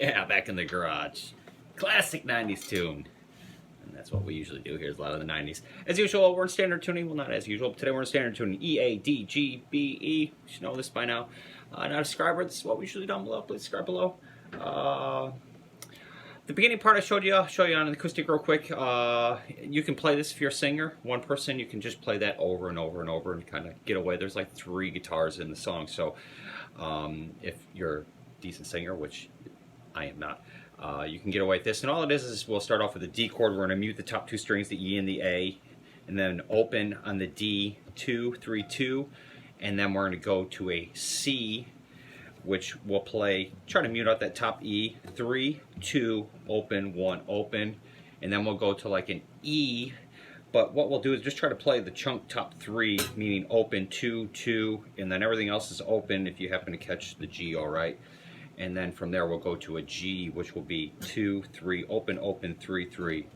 Yeah, back in the garage. Classic 90s tune. And that's what we usually do here, is a lot of the 90s. As usual, we're in standard tuning. Well, not as usual. But today we're in standard tuning. E, A, D, G, B, E. You should know this by now. Not a subscriber. This is what we usually down below. Please subscribe below. The beginning part I showed you, I'll show you on an acoustic real quick. You can play this if you're a singer. One person, you can just play that over and over and over and kind of get away. There's like 3 guitars in the song. So if you're a decent singer, which I am not, you can get away with this. And all it is we'll start off with the D chord. We're going to mute the top 2 strings, the E and the A, and then open on the D, 2, 3, 2, and then we're going to go to a C, which will play, try to mute out that top E, 3, 2, open, 1, open, and then we'll go to like an E, but what we'll do is just try to play the chunk top 3, meaning open, 2, 2, and then everything else is open if you happen to catch the G all right. And then from there we'll go to a G, which will be 2, 3, open, open, 3, 3.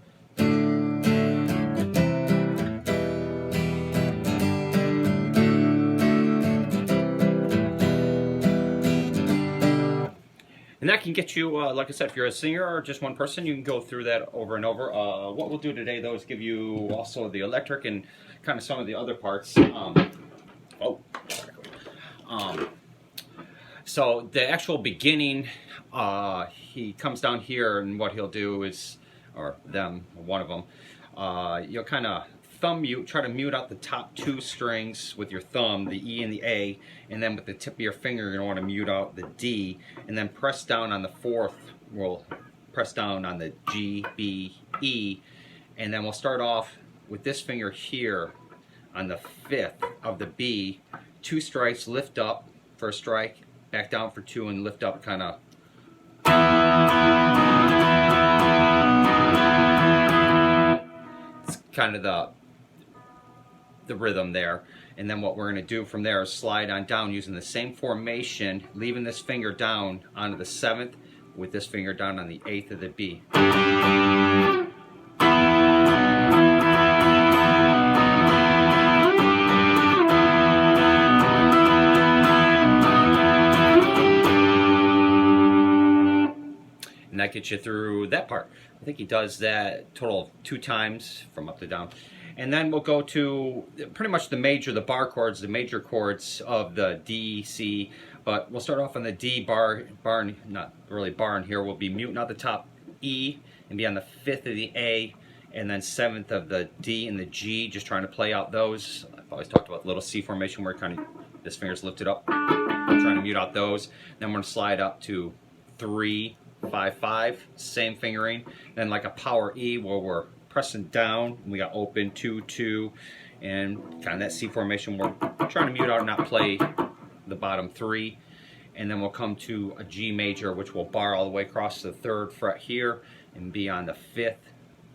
And that can get you, like I said, if you're a singer or just one person, you can go through that over and over. What we'll do today, though, is give you also the electric and kind of some of the other parts. So the actual beginning, he comes down here, and what he'll do is, or them, one of them, you'll kind of thumb mute, try to mute out the top 2 strings with your thumb, the E and the A, and then with the tip of your finger you're going to want to mute out the D, and then press down on the 4th, we'll press down on the G, B, E, and then we'll start off with this finger here on the 5th of the B, 2 strikes, lift up for a strike, back down for 2, and lift up kind of. It's kind of the rhythm there. And then what we're going to do from there is slide on down using the same formation, leaving this finger down onto the 7th with this finger down on the 8th of the B. And that gets you through that part. I think he does that total of 2 times from up to down. And then we'll go to pretty much the bar chords, the major chords of the D, C. But we'll start off on the D bar, not really bar in here. We'll be muting out the top E and be on the 5th of the A, and then 7th of the D and the G, just trying to play out those. I've always talked about the little C formation where kind of this finger's lifted up. I'm trying to mute out those. Then we're going to slide up to 3, 5, 5, same fingering. Then like a power E where we're pressing down, we got open, 2, 2, and kind of that C formation. We're trying to mute out and not play the bottom 3. And then we'll come to a G major, which will bar all the way across the 3rd fret here and be on the 5th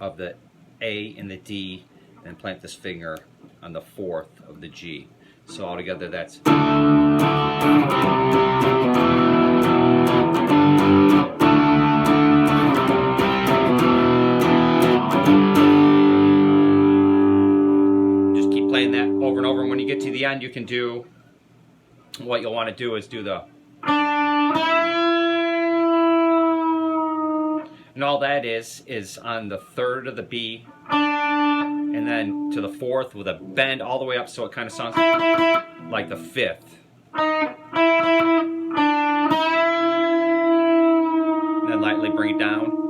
of the A and the D, and plant this finger on the 4th of the G. So altogether that's over and over, and when you get to the end you can do what you'll want to do is do the, and all that is on the 3rd of the B, and then to the 4th with a bend all the way up so it kind of sounds like the 5th, and then lightly bring it down.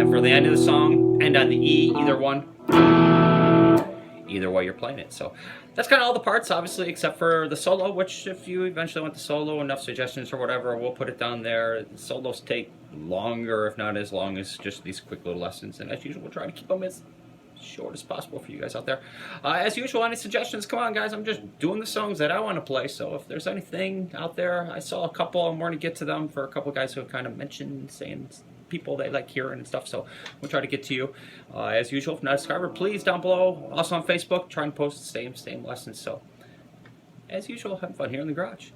For the end of the song, end on the E, either one. Either way you're playing it. So that's kind of all the parts, obviously, except for the solo, which if you eventually want the solo, enough suggestions or whatever, we'll put it down there. The solos take longer, if not as long as just these quick little lessons. And as usual, we'll try to keep them as short as possible for you guys out there. As usual, any suggestions, come on guys, I'm just doing the songs that I want to play, so if there's anything out there, I saw a couple, I'm going to get to them for a couple guys who have kind of mentioned saying people they like hearing and stuff, so we'll try to get to you. As usual, if not a subscriber, please down below, also on Facebook, try and post the same lessons, so as usual, have fun here in the garage.